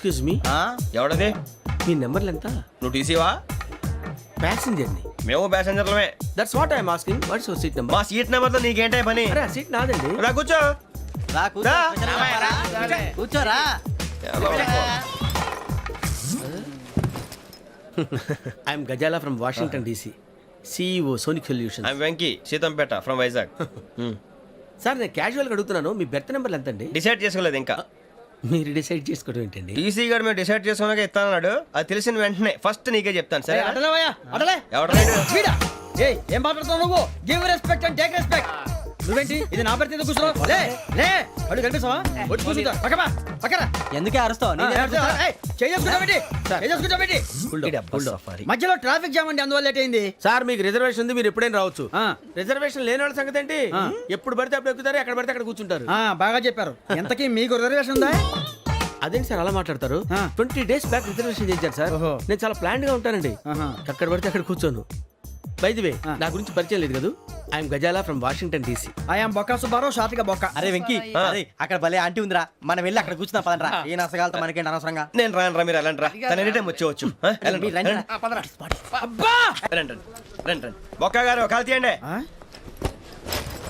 Excuse me, ఎవడది? మీ నెంబర్లు ఎంత? నువ్వు టీసీవా? ప్యాసింజర్ ని. మేము ప్యాసెంజర్లమే. That's what I'm asking. What's your seat number? మా సీట్ నెంబర్ తో నీకేంటే పని? అరే ఆ సీట్ నాదండి. రా కూర్చో. రా. కూర్చోరా. I'm Gazala from Washington DC, CEO Sonic Solution. I'm Venky, Seethampeta from Vizag. Sir నేను క్యాజువల్గా అడుగుతున్నాను, మీ బెర్త్ నెంబర్లు ఎంత అండి? డిసైడ్ చేసుకోలేదు ఇంకా. మీరు డిసైడ్ చేసుకోవడం ఏంటండి? టీసీ గారు మేము డిసైడ్ చేసుకున్నాక ఇస్తానన్నాడు. అది తెలిసిన వెంటనే ఫస్ట్ నీకే చెప్తాను. సరే ఎవడ ఏం మాట్లాడుతున్నావు నువ్వు? Give respect and take respect. నువ్వేంటి ఇది నా పరిస్థితి కూర్చున్నావు? లే లే అడుగు కనిపిస్తావా? వచ్చి కూర్చుంటా. పక్కన ఎందుకే అరుస్తావు? మధ్యలో ట్రాఫిక్ జామ్ అండి, అందువల్ల లేట్ అయింది. సార్ మీకు రిజర్వేషన్ ఉంది, మీరు ఎప్పుడైనా రావచ్చు. రిజర్వేషన్ లేని వాళ్ళ సంగతి ఏంటి? ఎప్పుడు పడితే అప్పుడు ఎక్కుతారు, ఎక్కడ పడితే అక్కడ కూర్చుంటారు. బాగా చెప్పారు. ఎంతకీ మీకు రిజర్వేషన్ ఉందా? అదేంటి సార్ అలా మాట్లాడతారు? 20 days బ్యాక్ రిజర్వేషన్ చేశారు సార్. నేను చాలా ప్లాన్డ్ గా ఉంటానండి. అక్కడ పడితే అక్కడ కూర్చోను. బై ది వే, నా గురించి పరిచయం లేదు కదా. I'm Gazala from Washington DC. I'm Bokka Subbarao, షార్ట్గా బొక్క. అరే వెంకీ, అక్కడ భలే ఆంటీ ఉందిరా, మనం వెళ్ళి అక్కడ కూర్చున్నా పదనరా. ఏ నసగాలతో మనకేంటి అనవసరంగా. నేను రాను రా, మీరు వెళ్ళండి రా. తన ఎనీ టైం వచ్చేవచ్చు. బొక్క గారు కాల్ తీయండి.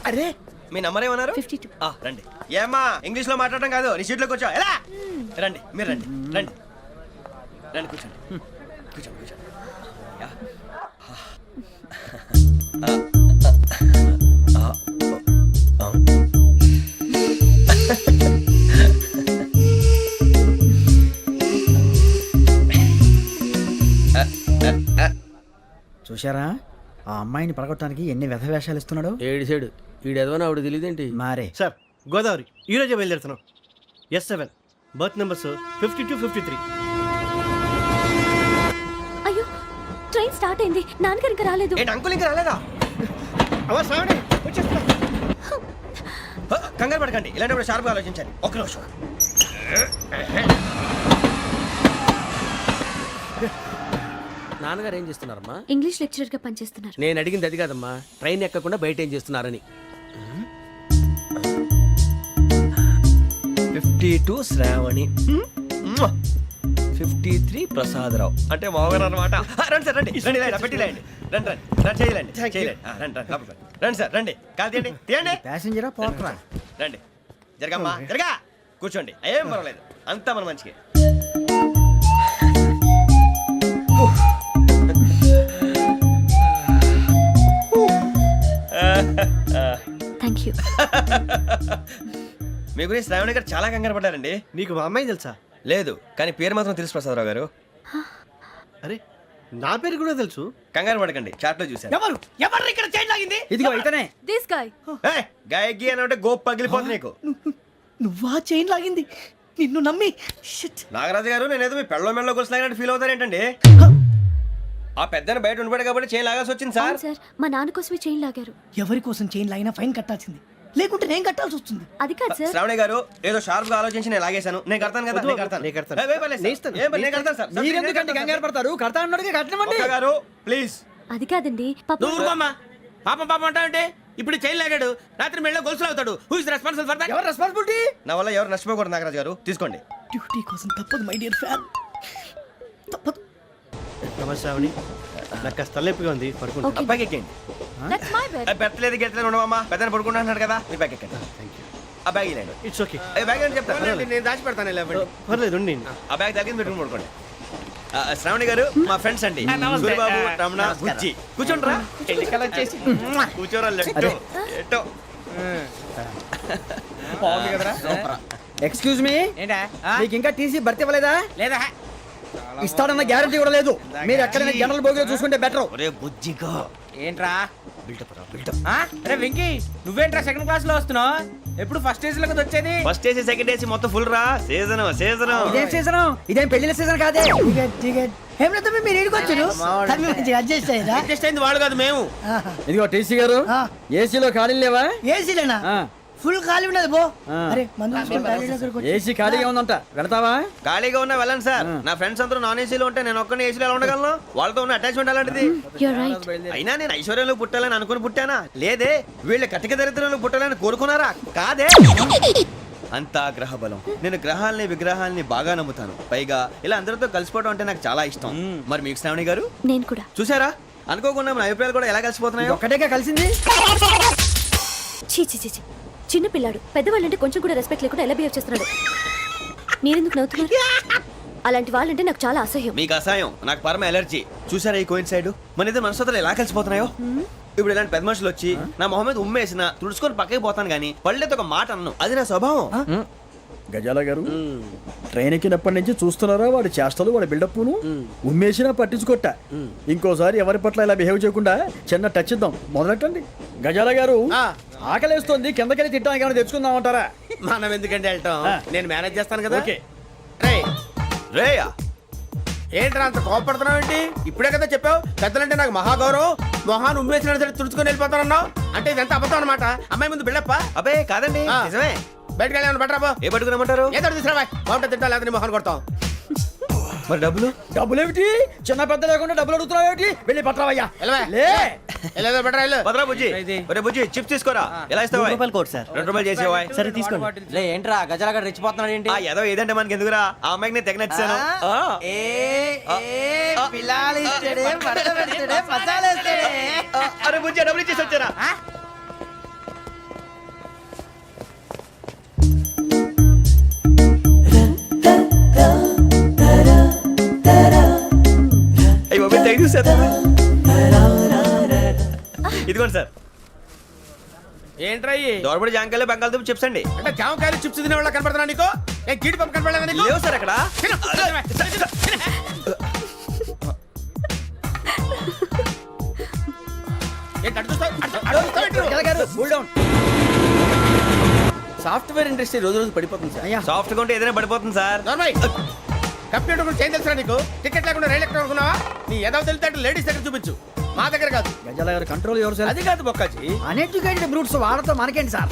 అరే మీ నంబర్ ఏమన్నారు? 52. రండి. ఏమ్మా ఇంగ్లీష్ లో మాట్లాడడం కాదు, నీ సీట్లో కూర్చో. ఎలా రండి, మీరు రండి రండి రండి, కూర్చోండి కూర్చోండి కూర్చోండి. చూశారా ఆ అమ్మాయిని పడగొట్టడానికి ఎన్ని వ్యధ వేషాలు ఇస్తున్నాడు? ఏడు సైడు ఈడు ఎదవని ఆవిడ తెలియదేంటి? మారే సార్ గోదావరి ఈరోజే బయలుదేరుతున్నాం. S7 berth numbers 52, 53. అయ్యో ట్రైన్ స్టార్ట్ అయింది, నాన్నగారు ఇంకా రాలేదు. ఏంటి అంకుల్ ఇంకా రాలేదా? కంగారు పడకండి, ఇలాంటప్పుడు షార్ప్గా ఆలోచించాలి. ఒక్క నిమిషం. నాన్నగారు ఏం చేస్తున్నారమ్మా? ఇంగ్లీష్ లెక్చరర్ గా పనిచేస్తున్నారు. నేను అడిగింది అది కాదమ్మా, ట్రైన్ ఎక్కకుండా బయట ఏం చేస్తున్నారని. 52 శ్రావణి, 53 ప్రసాదరావు అంటే మామగారు అనమాట. రండి సార్ రండి రండి, ఇలా పెట్టి లేండి. రండి రండి రండి, చేయలేండి చేయలేండి. రండి రండి లోపలికి రండి. రండి సార్ రండి, కాదు తీయండి తీయండి. ప్యాసింజరా పోట్రా? రండి జరగమ్మా జరగా, కూర్చోండి. ఏం పర్వాలేదు, అంతా మన మంచిగా. Thank you. మీ గురించి శ్రావణి గారు చాలా కంగారు పడ్డారండి. నీకు మా అమ్మాయి తెలుసా? లేదు, కానీ పేరు మాత్రం తెలుసు ప్రసాదరావు గారు. అరే నా పేరు కూడా తెలుసు. కంగారు పడకండి, చాట్ లో చూసాను. ఎవరు ఇక్కడ చైన్ లాగింది? ఇదిగో ఇతనే. This guy. గాయకి అని అంటే గోప్ పగిలిపోతుంది నీకు. నువ్వా చైన్ లాగింది? నిన్ను నమ్మి. నాగరాజు గారు, నేనేదో మీ పెళ్ళ మెళ్ళ గురిసిలాగినట్టు ఫీల్ అవుతారేంటండి? ఆ పెద్దని బయట ఉండిపోయాడు కాబట్టి చైన్ లాగాల్సి వచ్చింది సార్. సార్ మా నాన్న కోసమే చైన్ లాగారు. ఎవరి కోసం చైన్ లాగినా ఫైన్ కట్టాల్సింది, లేకుంటే నేను కట్టాల్సి వస్తుంది. అది కాదు సార్. శ్రావణి గారు ఏదో షార్ప్ గా ఆలోచించి నేను లాగేశాను. నేను కడతాను కదా, నేను కడతాను. నేను కడతాను సార్. మీరెందుకంటే కంగారు పడతారు? కడతా అన్నాడుగా కట్టమండి. గారు ప్లీజ్. అది కాదండి నువ్వు ఊరుకోమ్మా. పాపం పాపం అంటావంటే ఇప్పుడు చైన్ లాగాడు, రాత్రి మెళ్ళ గొలుసులు అవుతాడు. Who is responsible for that? ఎవరు రెస్పాన్సిబిలిటీ? నా వల్ల ఎవరు నష్టపోకూడదు నాగరాజు గారు, తీసుకోండి. డ్యూటీ కోసం తప్పదు మై డియర్ ఫ్యాన్, తప్పదు. నమస్తే శ్రావణి, నాకు కాస్త తలెప్పిగా ఉంది, పడుకుంటా. Okay. బ్యాగ్ ఎక్కండి. That's my bed. పెట్టలేదు గెట్టలేదు ఉండవమ్మా, పెద్దని పడుకుంటున్నాడు కదా, మీ బ్యాగ్ ఎక్కండి. ఆ బ్యాగ్ ఇలాండి. It's okay. బ్యాగ్ అని చెప్తాను, నేను దాచి పెడతాను. పర్లేదు ఉండి. ఆ బ్యాగ్ తగ్గింది పెట్టుకుని పడుకోండి. శ్రావణి గారు మా ఫ్రెండ్స్ అండి, సూరిబాబు, రమణ, బుజ్జి. కూర్చోండి రా. కూర్చోరా. ఎట్టో ఎక్స్క్యూజ్ మీ, మీకు ఇంకా టీసీ భర్తీ ఇవ్వలేదా? లేదా. ఇస్తాడన్న గ్యారంటీ కూడా లేదు. మీరు ఎక్కడైనా జనరల్ బోగిలో చూసుకుంటే బెటర్. ఒరే బుజ్జిగా ఏంట్రా అరే వెంకీ, నువ్వేంట్రా సెకండ్ క్లాస్ లో వస్తున్నావు? ఎప్పుడు ఫస్ట్ ఏసీ లో వచ్చేది? ఫస్ట్ ఏసీ సెకండ్ ఏసీ మొత్తం ఫుల్ రా. సీజన్ సీజన్ ఇదేం సీజన్? ఇదేం పెళ్లిన సీజన్ కాదే. ఏమిటో మీరు ఇడికొచ్చారు, అడ్జస్ట్ అయ్యారా? అడ్జస్ట్ అయింది వాళ్ళు కాదు, మేము. ఇదిగో టీసీ గారు, ఏసీలో ఖాళీ లేవా? ఏసీలేనా? ఫుల్ ఖాళీ ఉండదు బో. అరే మందు ఏసీ ఖాళీగా ఉందంట, వెళతావా? ఖాళీగా ఉన్నా వెళ్ళండి సార్. నా ఫ్రెండ్స్ అందరూ నాన్ ఏసీలో ఉంటే నేను ఒక్కనే ఏసీలో ఎలా ఉండగలను? వాళ్ళతో ఉన్న అటాచ్మెంట్ అలాంటిది. You're right. అయినా నేను ఐశ్వర్యంలో పుట్టాలని అనుకుని పుట్టానా? లేదే, వీళ్ళు కటిక దరిద్రంలో పుట్టాలని కోరుకున్నారా? కాదే. అంతా గ్రహ బలం. నేను గ్రహాలని విగ్రహాలని బాగా నమ్ముతాను. పైగా ఇలా అందరితో కలిసిపోవడం అంటే నాకు చాలా ఇష్టం. మరి మీకు శ్రావణి గారు? నేను కూడా. చూసారా, అనుకోకుండా మన అభిప్రాయాలు కూడా ఎలా కలిసిపోతున్నాయో. ఒక్కటేగా కలిసింది. చీ చీ చీ చీ. చిన్న పిల్లాడు పెద్దవాళ్ళంటే కొంచెం కూడా రెస్పెక్ట్ లేకుండా ఎలా బిహేవ్ చేస్తున్నాడు. మీరెందుకు నవ్వుతున్నారు? అలాంటి వాళ్ళంటే నాకు చాలా అసహ్యం. మీకు అసహాయం, నాకు పరమ ఎలర్జీ. చూసారా ఈ కోయిన్సైడ్? మన ఇద్దరు మనసుతో ఎలా కలిసిపోతున్నాయో. ఇప్పుడు ఇలాంటి పెద్ద మనుషులు వచ్చి నా మొహం మీద ఉమ్మేసిన తుడుచుకొని పక్కకి పోతాను కానీ పళ్ళేతో ఒక మాట అన్ను. అది నా స్వభావం. గజాల గారు ట్రైన్ ఎక్కినప్పటి నుంచి చూస్తున్నారా వాడి చేష్టలు, వాడి బిల్డప్ను. ఉమ్మేసినా పట్టించుకోట. ఇంకోసారి ఎవరి పట్ల ఇలా బిహేవ్ చేయకుండా చిన్న టచ్ ఇద్దాం. మొదలెట్టండి. గజాల గారు ఆకలేస్తోంది, కిందకెళ్ళి తిట్టడానికి ఏమైనా తెచ్చుకుందామంటారా? మనం ఎందుకంటే వెళ్తాం, నేను మేనేజ్ చేస్తాను కదా. ఓకే. రేయా, ఏంట్రా అంత కోపడుతున్నావు ఏంటి? ఇప్పుడే కదా చెప్పావు పెద్దలంటే నాకు మహాగౌరవం, మొహాన్ని ఉమ్మేసిన సరే తుడుచుకొని వెళ్ళిపోతానన్నావు. అంటే ఇదంతా అబద్ధం అనమాట. అమ్మాయి ముందు బిళ్ళప్ప. అబ్బే కాదండి, నిజమే. బయటకు వెళ్ళి బట్రాబో. ఏ పట్టుకురమ్మంటారు? ఏదో తీసుకురా బాగుంటుంది, తింటా లేదా మొహాన్ని కొడతాం. మరి డబ్బులు? డబ్బులేమిటి? చిన్న పెద్ద లేకుండా డబ్బులు అడుగుతున్నావు ఏమిటి? వెళ్ళి పట్టరావయ్యా. వెళ్ళేదో బట్రా వెళ్ళు. భద్రా బుజ్జి, ఒరే బుజ్జి చిప్స్ తీసుకోరా. ఎలా ఇస్తావా? రూపాయలు కోట్ సార్. 2 రూపాయలు చేసేవా? సరే తీసుకోండి. లే ఏంట్రా గజాల రెచ్చిపోతున్నాడు ఏంటి? ఏదో ఏదంటే మనకి ఎందుకురా, ఆ అమ్మాయికి నేను తెగ నచ్చాను. అరే బుజ్జి, డబ్బులు ఇచ్చేసి వచ్చారా? ఇదిగోండి సార్. ఏంట్రా దోరబడి జాంకాయలు బంగాళదుంప చిప్స్ అండి. అంటే జామకాయలు చిప్స్ తినే వాళ్ళ కనపడుతున్నా నీకు? ఏ గీడి పంప కనపడలేదా నీకు? లేవు సార్ అక్కడ. సాఫ్ట్వేర్ ఇండస్ట్రీ రోజు రోజు పడిపోతుంది సార్. సాఫ్ట్ గా ఉంటే ఏదైనా పడిపోతుంది సార్. కంప్యూటర్ గురించి ఏం తెలుసా నీకు? టికెట్ లేకుండా రైలు ఎక్కడ అనుకున్నావా? నీ ఏదో తెలితే లేడీస్ దగ్గర చూపించు, మా దగ్గర కాదు. గజాల గారు కంట్రోల్ ఎవరు సార్? అది కాదు బొక్కాజీ. అన్ఎడ్యుకేటెడ్ బ్రూట్స్ వాళ్ళతో మనకేంటి సార్?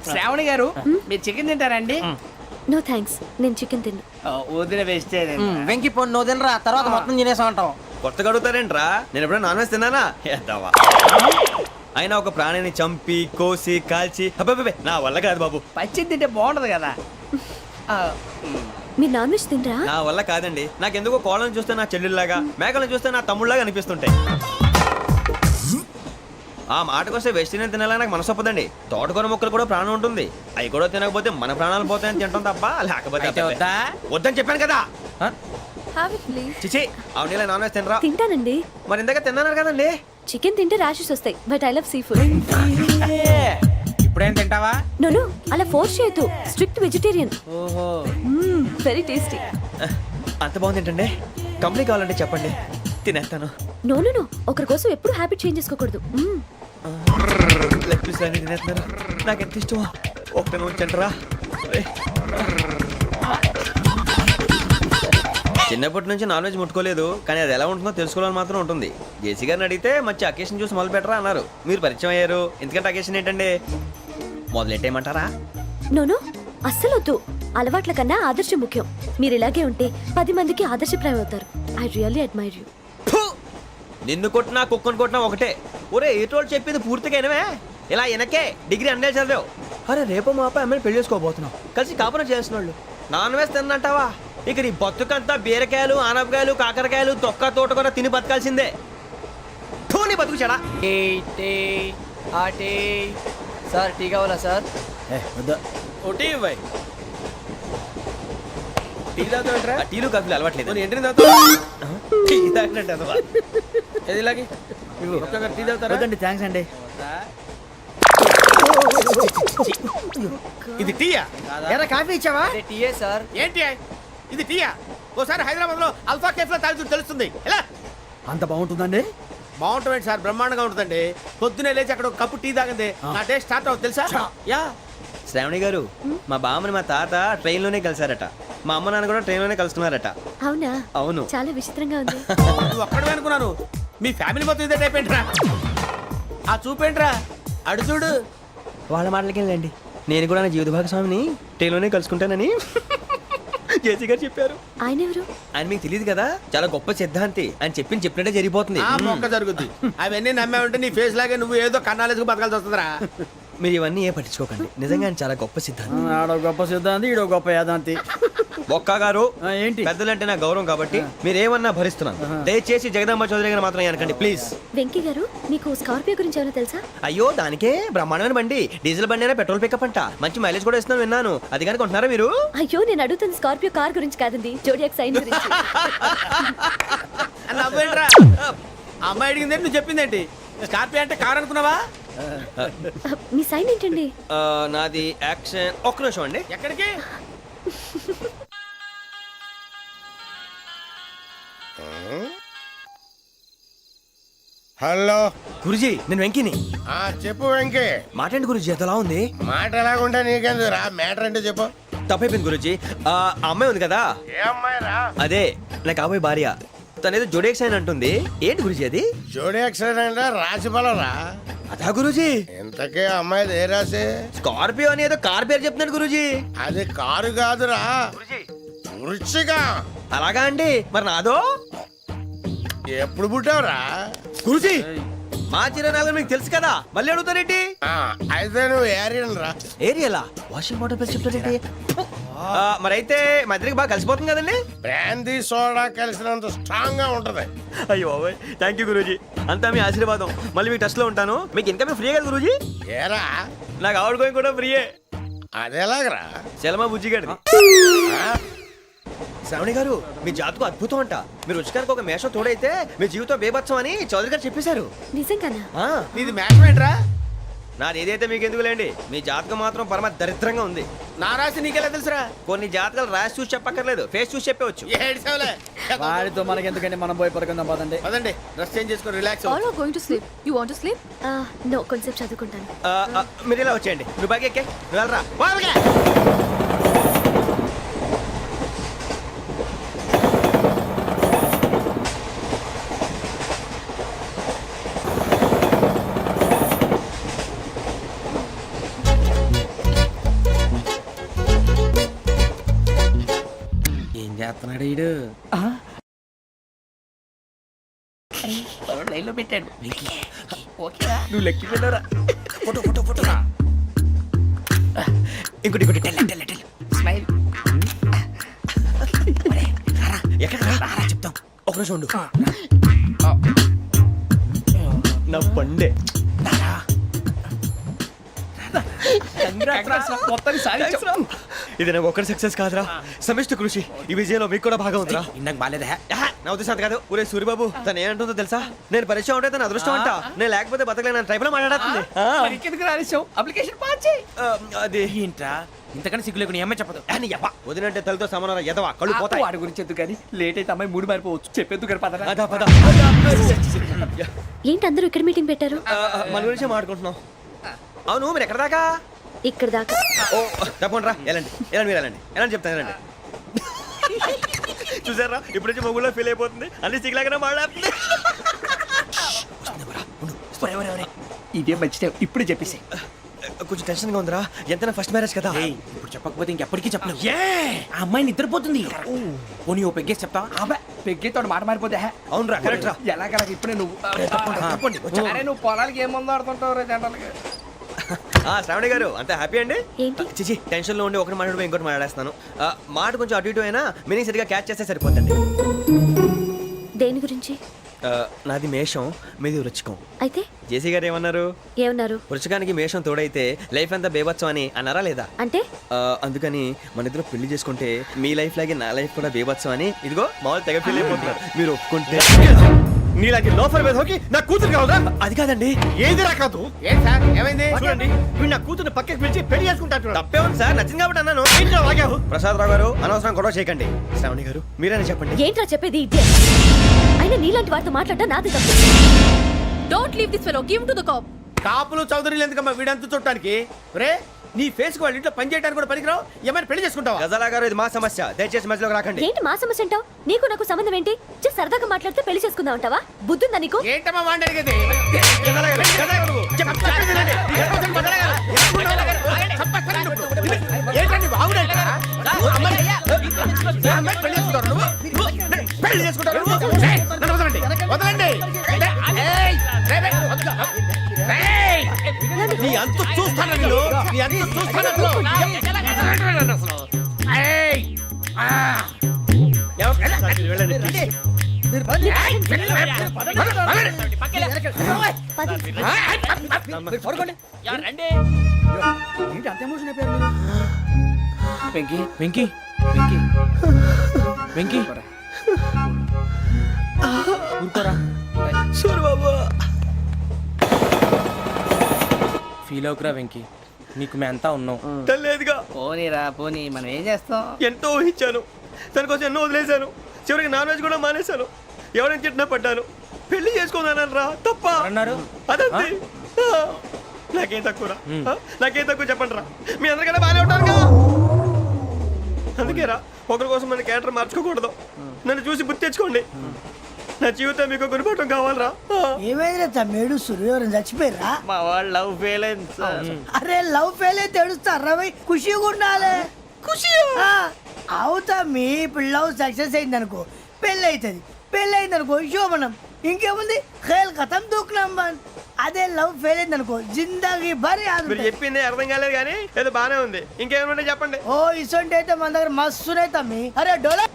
శ్రావణి గారు మీరు చికెన్ తింటారండి? నో థ్యాంక్స్, నేను చికెన్ తిన్నా. వదిన వేస్తే వెంకి పొన్ను నువ్వు తినరా, తర్వాత మొత్తం తినేసా ఉంటాం. కొత్తగా అడుగుతారేంట్రా? నేను ఎప్పుడైనా నాన్ వెజ్ తిన్నానా? ఎద్దావా. అయినా ఒక ప్రాణిని చంపి కోసి కాల్చి అబ్బబ్బే నా వల్ల కాదు బాబు. పచ్చి తింటే బాగుంటది కదా. మీరు నాన్ వెజ్ తినరా? నా వల్ల కాదండి. నాకెందుకో కోళ్ళని చూస్తే నా చెల్లెళ్ళలాగా, మేకలను చూస్తే నా తమ్ముళ్ళలాగా అనిపిస్తుంటాయి. ఆ మాటకొస్తే వెస్టిరియన్ తినాలని నాకు మనసు ఒప్పదండి. తోటకూర మొక్కలు కూడా ప్రాణం ఉంటుంది. అవి కూడా తినకపోతే మన ప్రాణాలు పోతాయని తింటాం తప్ప లేకపోతే వద్దని చెప్పాను కదా. చిచి, అవునీ నాన్ వెజ్ తినరా? తింటానండి. మరి ఇందాక తిన్నాను కదండి. చికెన్ తింటే ర్యాషెస్ వస్తాయి, but I love sea food. ఇప్పుడేం తింటావా? నో అలా ఫోర్స్ చేయొద్దు. Strict vegetarian. ఓహో, వెరీ టేస్టీ. అంత బాగుంది ఏంటండి? కంప్లీట్ కావాలంటే చెప్పండి, తినేస్తాను. నో ఒకరి కోసం ఎప్పుడు హ్యాబిట్ చేంజ్ చేసుకోకూడదు. లెగ్ పీస్ అన్ని తినేస్తున్నారు. నాకు ఎంత ఇష్టమో. ఒకటే ఉంచండిరా. చిన్నప్పటి నుంచి నాన్ వెజ్ ముట్టుకోలేదు, కానీ అది ఎలా ఉంటుందో తెలుసుకోవాలని మాత్రం ఉంటుంది. జేసీ గారిని అడిగితే మంచి అకేషన్ చూసి మొదలు పెట్టరా అన్నారు. మీరు పరిచయం అయ్యారు, ఎందుకంటే అకేషన్ ఏంటండి? మొదలెట్టేయమంటారా? నో అస్సలు వద్దు. అలవాట్ల కన్నా ఆదర్శం ముఖ్యం. మీరు ఇలాగే ఉంటే 10 మందికి ఆదర్శప్రాయం అవుతారు. I really admire you. నిన్ను కొట్టినా కుక్కను కొట్టినా ఒకటే. ఒరే ఏటోళ్ళు చెప్పింది పూర్తిగా వినవే. ఇలా వెనకే డిగ్రీ అన్నే చదివావు. అరే రేపు మా అబ్బాయి అమ్మని పెళ్లి చేసుకోబోతున్నావు, కలిసి కాపురం చేసిన వాళ్ళు నాన్ వెజ్ తిన్నంటావా? ఇక నీ బతుకంతా బీరకాయలు, ఆనపకాయలు, కాకరకాయలు, తొక్క తోట కూడా తిని బతకాల్సిందే. నీ బతుకు చెడా. సార్ టీ కావాలా సార్? ఒకటి ఇవ్వాయి. టీ తాగుతావేంట్రా? టీలు కాఫీలు అలవాట్లేదు. ఏంటి తాగుతావు? టీ తాగినట్టు అదవా. ఏది ఇలాగే టీ తాగుతారా? థ్యాంక్స్ అండి. ఇది టీయా? కాఫీ ఇచ్చావా? టీయే సార్. ఏంటి ఇది టీయా? ఓసారి హైదరాబాద్ లో అల్ఫా కేఫ్ లో తాగుతూ తెలుస్తుంది. ఎలా అంత బాగుంటుందండి? బాగుంటుంది సార్, బ్రహ్మాండంగా ఉంటుందండి. పొద్దునే లేచి అక్కడ ఒక కప్పు టీ తాగింది నా డే స్టార్ట్ అవుతుంది తెలుసా? యా. శ్రావణి గారు, మా బామ్మని మా తాత ట్రైన్ లోనే కలిసారట. మా అమ్మ నాన్న కూడా ట్రైన్ లోనే కలుసుకున్నారట. అవునా? అవును. చాలా విచిత్రంగా ఉంది. నువ్వు ఒక్కడే అనుకున్నాను, మీ ఫ్యామిలీ మొత్తం ఇదే టైప్ ఏంట్రా? ఆ చూపేంట్రా, అడు చూడు. వాళ్ళ మాటలకి వెళ్ళండి. నేను కూడా నా జీవిత భాగస్వామిని ట్రైన్ లోనే కలుసుకుంటానని జేసీ గారు చెప్పారు. ఆయన ఎవరు? ఆయన మీకు తెలియదు కదా, చాలా గొప్ప సిద్ధాంతి అని చెప్పినట్టే జరిగిపోతుంది. ఆ మొక్క జరుగుద్ది. అవన్నీ నమ్మే ఉంటే నీ ఫేస్ లాగే నువ్వు ఏదో కన్నాలేసుకు బతకాల్సి వస్తుందిరా. మీరు ఇవన్నీ ఏ పట్టించుకోకండి నిజంగా ఆయన చాలా గొప్ప సిద్ధాంతి ఆడో గొప్ప సిద్ధాంతి ఈడో గొప్ప యాదాంతి. బొక్క గారు ఏంటి? పెద్దలంటే నా గౌరవం కాబట్టి మీరు ఏమన్నా భరిస్తున్నాను. దయచేసి జగదాంబ చౌదరి గారు మాత్రం అనకండి ప్లీజ్. వెంకీ గారు మీకు స్కార్పియో గురించి ఏమైనా తెలుసా? అయ్యో దానికే బ్రహ్మాండమైన బండి, డీజిల్ బండి అయినా పెట్రోల్ పికప్ అంట, మంచి మైలేజ్ కూడా ఇస్తున్నాను విన్నాను. అది కానీ కొంటున్నారా మీరు? అయ్యో నేను అడుగుతున్న స్కార్పియో కార్ గురించి కాదండి, జోడియాక్ సైన్ గురించి. నవ్వేంట్రా అమ్మాయి అడిగిందేంటి నువ్వు చెప్పిందేంటి? స్కార్పియో అంటే కారు అనుకున్నావా? మీ సైన్ ఏంటండి? నాది యాక్షన్. ఒక్క నిమిషం అండి. ఎక్కడికి? హలో గురుజీ నేను వెంకిని. చెప్పు వెంకీ. మాట్లాడండి గురుజీ, ఎంతలా ఉంది? మాట ఎలాగుంటా నీకెందుకు రా, మ్యాటర్ అంటే చెప్పు. తప్పైపోయింది గురుజీ. ఆ అమ్మాయి ఉంది కదా, ఏ అమ్మాయి రా? అదే నా కాబోయే భార్య. తనేదో జోడేక్స్ అని అంటుంది. ఏంటి గురుజీ అది? జోడి యాక్సిడెంట్ రాసి రా. అదా గురుజీ? ఇంతకే అమ్మాయిది ఏ రాసి? స్కార్పియో అని ఏదో కార్ పేరు చెప్తున్నాడు గురుజీ. అది కారు కాదురా, వృచ్చిక. అలాగా అండి, మరి నాదో? ఎప్పుడు పుట్టావురా? గురుజీ మా చిరునాలు మీకు తెలుసు కదా, మళ్ళీ అడుగుతారేంటి? అయితే నువ్వు ఏరియన్ రా. ఏరియలా? వాషింగ్ వాటర్ పేరు చెప్తారేంటి? మరైతే మా ఇద్దరికి బాగా కలిసిపోతుంది కదండి. బ్రాందీ సోడా కలిసినంత స్ట్రాంగ్ గా ఉంటది. అయ్యో థ్యాంక్ యూ గురూజీ, అంతా మీ ఆశీర్వాదం. మళ్ళీ మీ టచ్ లో ఉంటాను. మీకు ఇంకా ఫ్రీ కదా గురూజీ? ఏరా నాకు ఆవిడ గోయింగ్ కూడా ఫ్రీయే. అదేలాగరా? చలమా బుజ్జి గారి. శ్రావణి గారు మీ జాతకు అద్భుతం అంట. మీరు రుచికారికి ఒక మేషం తోడైతే మీ జీవితం బేబత్సం అని చౌదరి గారు చెప్పేశారు. నిజంగానా? నీది మ్యాచ్ ఏంట్రా? నాది ఏదైతే మీకు ఎందుకులేండి, మీ జాతకం మాత్రం పరమ దరిద్రంగా ఉంది. నా రాసి నీకెలా తెలుసురా? కొన్ని జాతకాలు రాసి చూసి చెప్పక్కర్లేదు, ఫేస్ చూసి చెప్పవచ్చు. ఏడ్చావులే. వాడితో మనకి ఎందుకండి, మనం పోయి పడుకుందాం పదండి. పదండి, డ్రెస్ చేంజ్ చేసుకొని relax All are going to sleep. You want to sleep? No, కొంచెం చదువుకుంటాను. మీరు ఇలా వచ్చేయండి. నువ్వు బాగా ఎక్కే, నువ్వు వెళ్ళరా. ఏం చేస్తున్నాడు ఈడు? లైన్ లో పెట్టాడు. నువ్వు లెక్కి వెళ్ళరా. ఫోటో ఫోటో ఫోటో రా. ఇంకోటి ఇంకోటి టెల్ టెల్ టెల్. స్మైల్. ఎక్కడ రా చెప్తాం. ఒక నిమిషం ఉండు. నా పండే. ఇది నాకు ఒక్కరి సక్సెస్ కాదురా, సమిష్టి కృషి. ఈ విజయంలో మీకు కూడా భాగం ఉందిరా. ఇందాక బాలేదా? నా ఉద్దేశం అంత కాదు. ఊరే సూరిబాబు తను ఏమంటుందో తెలుసా? నేను పరిచయం ఉంటే తన అదృష్టం అంట, నేను లేకపోతే బతకలేను ట్రైబ్ లో మాట్లాడుతుంది. అప్లికేషన్ పాస్ చేయి. అది ఏంట్రా ఇంతకన్నా సిగ్గు లేకుండా ఏమై చెప్పదు. వదినంటే తలతో సమానం ఎదవా, కళ్ళు పోతాయి. వాడి గురించి ఎందుకు కానీ లేట్ అయితే అమ్మాయి మూడు మారిపోవచ్చు. చెప్పేందుకు కానీ పద. అదా పద. ఏంటి అందరూ ఇక్కడ మీటింగ్ పెట్టారు? మన గురించి మాట్లాడుకుంటున్నాం. అవును మీరు ఎక్కడ దాకా? ఇక్కడ దాకా. ఓ తప్పకుండా రా, వెళ్ళండి వెళ్ళండి, మీరు వెళ్ళండి వెళ్ళండి చెప్తాను, వెళ్ళండి. చూసారా ఇప్పుడు నుంచి మొగుల్లో ఫీల్ అయిపోతుంది, అన్ని సిగ్లాగానే మాట్లాడుతుంది. ఇదే మంచి టైం, ఇప్పుడు చెప్పేసి. కొంచెం టెన్షన్ గా ఉందిరా, ఎంతైనా ఫస్ట్ మ్యారేజ్ కదా. ఇప్పుడు చెప్పకపోతే ఇంకెప్పటికీ చెప్పలేవు. ఆ అమ్మాయి నిద్రపోతుంది. పోనీ ఓ పెగ్గేసి చెప్తావా? అబ్బా పెగ్గేతో మాట మారిపోతే. అవునురా కరెక్ట్ రా. ఎలాగలా ఇప్పుడే నువ్వు తప్పండి. అరే నువ్వు పొలాలకి ఏముందో ఆడుతుంటావు రే జనరల్గా. శ్రావణి గారు అంత హ్యాపీ అండి? ఏంటి? చిచి టెన్షన్ లో ఉండి ఒకటి మాట్లాడిపోయి ఇంకోటి మాట్లాడేస్తున్నాను. మాట కొంచెం అటు ఇటు అయినా మీనింగ్ సరిగా క్యాచ్ చేస్తే సరిపోతుంది. దేని గురించి? నాది మేషం, మీది వృచ్చికం. అయితే జేసీ గారు ఏమన్నారు? ఏమన్నారు? వృచ్చికానికి మేషం తోడైతే లైఫ్ అంతా బేబత్సం అని అన్నారా లేదా? అంటే అందుకని మన ఇద్దరు పెళ్లి చేసుకుంటే మీ లైఫ్ లాగే నా లైఫ్ కూడా బేబత్సం అని ఇదిగో మామూలు తెగ ఫీల్ అయిపోతున్నారు. మీరు ఒప్పుకుంటే నీలాంటి లోఫర్ మీద హోకి నా కూతురు కావదా? అది కాదండి. ఏది రాకాదు. ఏం సార్ ఏమైంది? చూడండి వీడు నా కూతురు పక్కకి పిలిచి పెళ్లి చేసుకుంటారు. తప్పే ఉంది సార్, నచ్చింది కాబట్టి అన్నాను. ప్రసాద్ రావు గారు అనవసరం గొడవ చేయకండి. శ్రావణి గారు మీరైనా చెప్పండి. ఏంట్రా చెప్పేది? ఇదే అయినా నీలాంటి వారితో మాట్లాడటం నాది తప్పు. Don't leave this fellow. Give him to the cop. కాపులు చౌదరులు ఎందుకమ్మా వీడంతా చూడటానికి? రే నీ ఫేస్ కు వాళ్ళ ఇంట్లో పని చేయడానికి కూడా పనికిరావు. ఏమైనా పెళ్లి చేసుకుంటావా? గజాలా గారు ఇది మా సమస్య, దయచేసి మధ్యలోకి రాకండి. ఏంటి మా సమస్య అంటావు? నీకు నాకు సంబంధం ఏంటి? జస్ట్ సరదాగా మాట్లాడితే పెళ్లి చేసుకుందాం అంటావా? బుద్ధుందా నీకు? ఏంటమ్మా వాడిని అడిగేది? ఏంటండి బాగుండండి పెళ్లి చేసుకుంటారు. వదలండి. ఎంత చూస్తాను నిన్ను నీ ఎంత చూస్తాను అసలు. ఏయ్! ఆ! వెళ్ళండి please. ఏంటి అంత ఎమోషన్ అయిపోయారు మీరు? వెంకీ వెంకీ వెంకీ వెంకీ ఊరుకోరా. సూరి బాబు ఫీల్ అవుకురా వెంకీ, నీకు మేమంతా ఉన్నాం. తెలియదుగా, పోనీరా పోనీ, మనం ఏం చేస్తాం? ఎంతో ఊహించాను, తన కోసం ఎన్నో వదిలేశాను, చివరికి నాన్ వెజ్ కూడా మానేశాను, ఎవరైనా తిట్టినా పడ్డాను, పెళ్లి చేసుకున్నానరా తప్ప అన్నారు అదంతే. నాకేం తక్కువరా, నాకేం తక్కువ చెప్పండి రా, మీ అందరికన్నా బాగానే ఉంటారుగా. అందుకేరా ఒకరి కోసం మన క్యారెక్టర్ మార్చుకోకూడదు, నన్ను చూసి గుర్తు తెచ్చుకోండి. నా జీవితం మీకు గురిపటం కావాలరా. ఏమైందిరా తమ్మేడు, సురవరం చచ్చిపోయిరా? మా వాళ్ళు లవ్ ఫెయిల్ అయింది సార్. అరే లవ్ ఫెయిల్ అయితే ఏడుస్తారా భయ్? ఖుషిగా ఉండాలి. ఖుషి అవుతా. మీ ఇప్పుడు లవ్ సక్సెస్ అయింది అనుకో, పెళ్ళి అవుతుంది. పెళ్ళి అయింది అనుకో శోభనం. ఇంకేముంది, ఖేల్ ఖతం దూకునాం బాన్. అదే లవ్ ఫెయిల్ అయింది అనుకో, జిందాగీ భారీ మీరు చెప్పింది అర్థం కాలేదు కానీ ఏదో బానే ఉంది. ఇంకేమైనా చెప్పండి. ఓ ఇసొంటి అయితే మన దగ్గర మస్తునే తమ్మి. అరే డోలా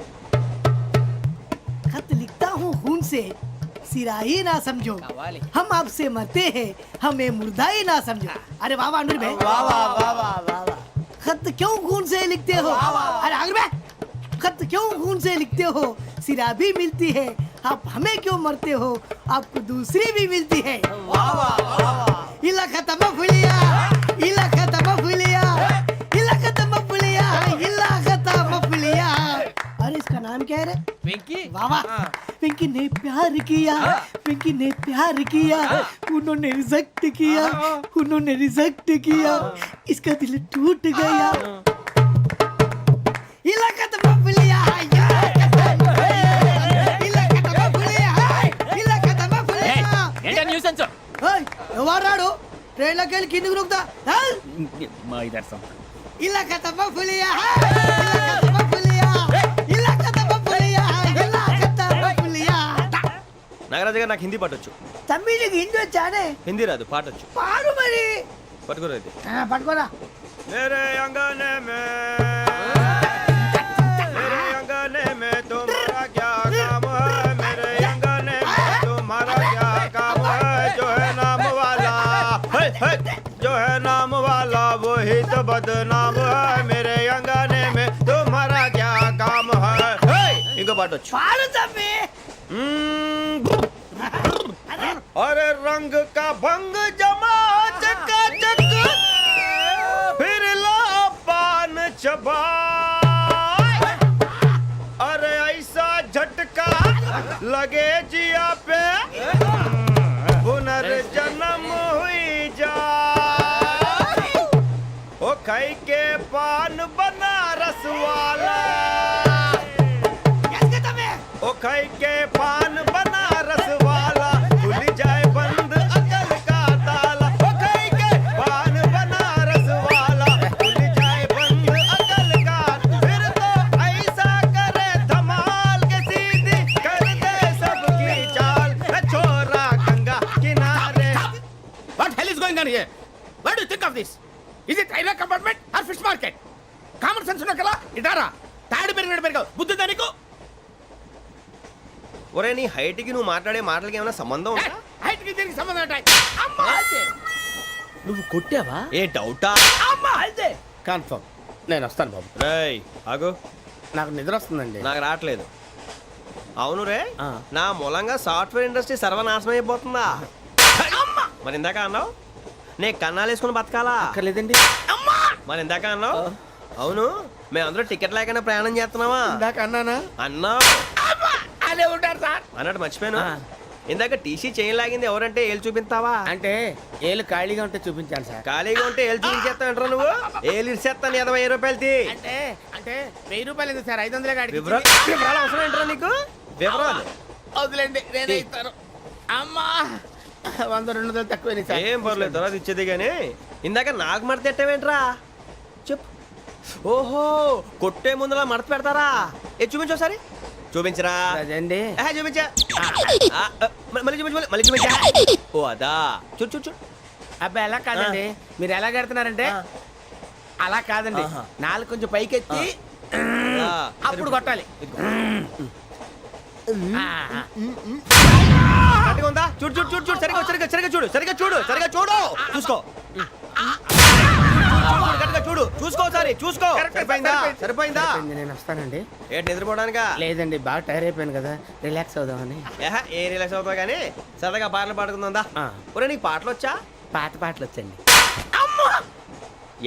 खत लिखता हूँ खून से, सिरा ही ना समझो, हम आपसे मरते हैं, हमें मुर्दा ही ना समझो. अरे वाह वाह अनुर भाई, वाह वाह वाह वाह वाह. खत क्यों खून से लिखते हो? अरे अनुर भाई, खत क्यों खून से लिखते हो? सिरा भी मिलती है, आप हमें क्यों मरते हो? आपको दूसरी भी मिलती है. वाह वाह वाह. इला खत्म फुलिया, इला खत्म फुलिया, इला खत्म फुलिया, इला खत्म फुलिया. अरे इसका नाम क्या है रे? వెంకీ वाह वाह. पिंकी ने प्यार किया, पिंकी ने प्यार किया, उन्होंने रिजेक्ट किया, उन्होंने रिजेक्ट किया, इसका दिल टूट गया. इलाका तो बबलिया, इलाका तो बबलिया, इलाका तो बबलिया. ఏంటా న్యూసెన్స్? ओए ఎవరు రాడు? ట్రైన్ లోకి వెళ్ళి కిందికి నొక్కుతా. మా ఇదర్సం ఇలాకా तो बबलिया, इलाका तो बबलिया, इलाका तो बबलिया, इलाका तो बबलिया. నాగరాజు గారు నాకు హిందీ పాటొచ్చు. తమ్మి నీకు హిందీ వచ్చానే? హిందీ రాదు, పాటొచ్చు. పాడు మరి. పట్టుకోరైతే పట్టుకోరా. मेरे अंगने में मेरे अंगने में तुम्हारा क्या काम है? मेरे अंगने में तुम्हारा क्या काम है? जो है नाम वाला जो है नाम वाला वही तो बदनाम है. मेरे अंगने में तुम्हारा क्या काम है? इनको पाटो. పాడు తమ్మి. अरे रंग का भंग जमा चकाचक फिर ला पान चबा. अरे ऐसा झटका लगे जिया पे पुनर्जन्म हुई जा. ओ खाई के पान बनारस वाला, ओ खाई के पान बनारस वाला, खुल जाए बंद अकल का ताला. ओ खाई के पान बनारस वाला, खुल जाए बंद अकल का. फिर तो ऐसा करे धमाल के सीधी कर दे सबकी चाल. छोरा गंगा किनारे. What hell is going on here? What do you think of this? Is it railway compartment or fish market? Common sense ఉన్న కదా ఇటారా. తాడి పెరిగినట్టు పెరిగావు, బుద్ధి దానికి. ఒరే నీ హైట్ కి నువ్వు మాట్లాడే మాటలకి ఏమైనా సంబంధం ఉందా? హైట్ కి దీనికి సంబంధం ఉంటాయి. అమ్మా అంతే. నువ్వు కొట్టావా? ఏ డౌటా? అమ్మా అంతే. కన్ఫర్మ్. నేను వస్తాను బాబు. రేయ్ ఆగు, నాకు నిద్ర వస్తుందండి. నాకు రావట్లేదు. అవును రే, ఆ. నా మూలంగా సాఫ్ట్వేర్ ఇండస్ట్రీ సర్వనాశనం అయిపోతుందా? మరి ఇందాక అన్నావు నే కన్నాలు వేసుకుని బతకాలా? అక్కర్లేదండి. మరి ఇందాక అన్నావు అవును మేమందరూ టికెట్ లేకుండా ప్రయాణం చేస్తున్నావా? ఇందాక అన్నానా? అన్నావు. అదే ఉంటారు సార్. అన్నట్టు మర్చిపోయాను. ఆ. ఇందాక టీసీ చేయి లాగింది ఎవరంటే ఏళ్ళు చూపిస్తావా? అంటే ఏళ్ళు ఖాళీగా ఉంటే చూపించాను సార్. ఖాళీగా ఉంటే ఏళ్ళు చూపించేస్తానంటారా నువ్వు? ఏళ్ళు ఇచ్చేస్తాను 20 రూపాయలది. అంటే అంటే 1000 రూపాయలు ఎందుకు సార్? 500 గాడికి వివరాలు అవసరం ఏంటరా నీకు? వివరాలు వదిలేండి, నేనే ఇస్తాను. అమ్మా 100 200 తక్కువ సార్. ఏం పర్లేదు, తర్వాత ఇచ్చేది కానీ ఇందాక నాకు మడత పెట్టావేంట్రా? చెప్పు. ఓహో కొట్టే ముందులా మడత పెడతారా? ఏ చూపించు ఒకసారి. చూపించరా? అదండి. చూపించా. మళ్ళీ చూపించు, మళ్ళీ చూపించా. ఓ అదా. చూడు చూడు చూడు. అబ్బాయి ఎలా కాదండి మీరు ఎలా కడుతున్నారంటే అలా కాదండి నాలుగు కొంచెం పైకెత్తి అప్పుడు కొట్టాలి కరెక్ట్గా ఉందా? చూడు చూడు చూడు చూడు సరిగా సరిగా సరిగా చూడు సరిగా చూడు సరిగా చూడు చూసుకో కరెక్ట్గా చూడు చూసుకో ఒకసారి చూసుకో సరిపోయిందా సరిపోయిందా నేను వస్తానండి. ఏంటి నిద్రపోవడానికా? లేదండి బాగా టైర్ అయిపోయాను కదా రిలాక్స్ అవుదామని. ఏ రిలాక్స్ అవుతావు కానీ సరదాగా పాటలు పాడుకుందా? ఒరే నీకు పాటలు వచ్చా? పాత పాటలు వచ్చండి.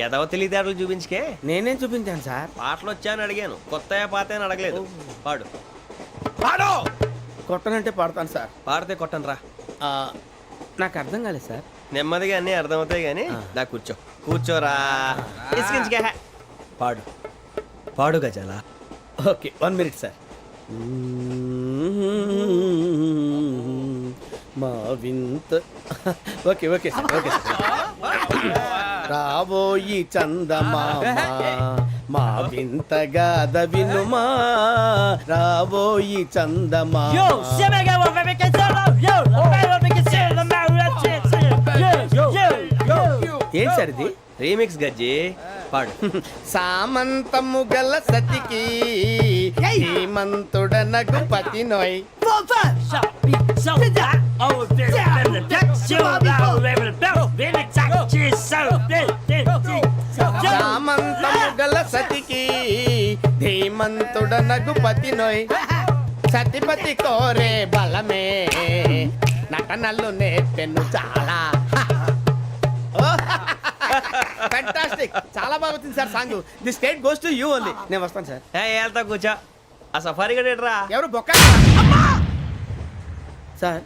ఎదవ తెలివితేటలు చూపించుకే. నేనేం చూపించాను సార్? పాటలు వచ్చా అని అడిగాను, కొత్త పాత అని అడగలేదు. పాడు పాడు. కొట్టనంటే పడతాను సార్. పాడితే కొట్టను రా. నాకు అర్థం కాలేదు సార్. నెమ్మదిగా అన్నీ అర్థమవుతాయి కానీ దా కూర్చో కూర్చోరా. ఇసుకించుకే. పాడు పాడు గజాల. Okay 1 minute sir. మా వింత ఓకే ఓకే సార్ ఓకే రాబోయి చందమామ మా వింతగా వినుమా రాబోయి చందమామ. ఏం సార్ ఇది? రీమిక్స్ గజ్జి. పాడు. సామంతము గల సతికి హేమంతుడనగు పతి నోయ్. సామంతము గల సతికి ధీమంతుడనగు పతి నోయ్. సతిపతి కోరే బలమే నటనలు నేర్పెను చాలా. ఫ్యాంటాస్టిక్, చాలా బాగా వచ్చింది sir song. The state goes to you only. నేను వస్తాను సార్. వెళ్తా కూర్చో. ఆ సఫారీ గడేట్రా. ఎవరు బొక్క సార్?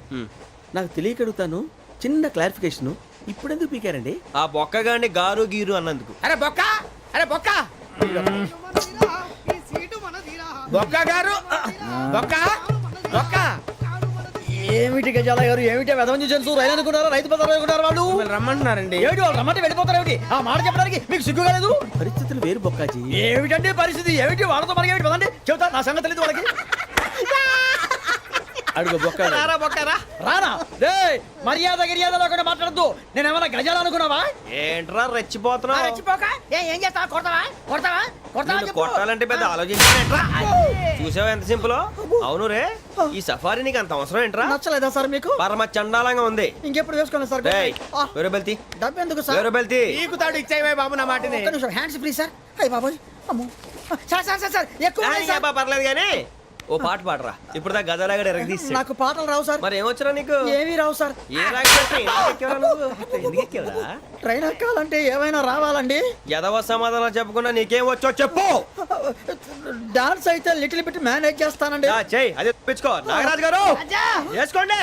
నాకు తెలియక అడుగుతాను, చిన్న క్లారిఫికేషన్. ఇప్పుడు ఎందుకు పీకారండి? ఆ బొక్కగాండి గారు గీరు అన్నందుకు. అరే బొక్క, అరే బొక్క, బొక్క గారు, బొక్క బొక్క. ఏమిటి గజాల గారు, ఏమిటి వెదవం చూసాను రైలు అనుకున్నారా, రైతు బజార్ అనుకున్నారా వాళ్ళు? రమ్మంటున్నారండి. ఏమిటి వాళ్ళు రమ్మంటే వెళ్ళిపోతారు ఏమిటి? ఆ మాట చెప్పడానికి మీకు సిగ్గు కాలేదు? పరిస్థితులు వేరు బొక్కాజీ. ఏమిటండి పరిస్థితి? ఏమిటి వాళ్ళతో మనకి ఏమిటి పదండి చెబుతా, నా సంగతి తెలియదు వాళ్ళకి. అడుగు బొక్క. రారా బొక్కరా. రానా రే, మర్యాద గిర్యాద లేకుండా మాట్లాడద్దు. నేను ఏమన్నా గజాలు అనుకున్నావా? ఏంట్రా రెచ్చిపోతున్నావు? ఏం చేస్తా? కొడతావా కొడతావా కొడతావా నిన్ను కొట్టాలంటే పెద్ద ఆలోచించానేంట్రా. చూసావా ఎంత సింపుల్. అవును రే, ఈ సఫారీ నీకు అంత అవసరం ఏంట్రా? నచ్చలేదా సార్ మీకు? పరమ చండాలంగా ఉంది. ఇంకెప్పుడు వేసుకోండి సార్. ఏయ్, వేరే బెల్తి డబ్బు ఎందుకు సార్? వేరే బెల్తి. నీకు తాడు ఇచ్చాయి బాబు నా మాటని. ఒక్క నిమిషం, హ్యాండ్స్ ఫ్రీ సార్. అయ్యి బాబోయ్, అమ్మో సార్ సార్ సార్ సార్ ఎక్కువ ఉన్నాయి సార్. పర్లేదు కానీ ఓ పాట పాడరా. ఇప్పుడు దా గదలాగడ ఎరగదీసి. నాకు పాటలు రావు సార్. మరి ఏమొచ్చరా నీకు? ఏమీ రావు సార్. ఏ ఎందుకు ఎక్కేవరా? ట్రైన్ ఎక్కాలంటే ఏమైనా రావాలండి. ఎదవ సమాధానం చెప్పకుండా నీకేం వచ్చో చెప్పు. డాన్స్ అయితే లిటిల్ బిట్ మేనేజ్ చేస్తానండి. చెయ్యి, అదే తెప్పించుకో. నాగరాజు గారు వేసుకోండి.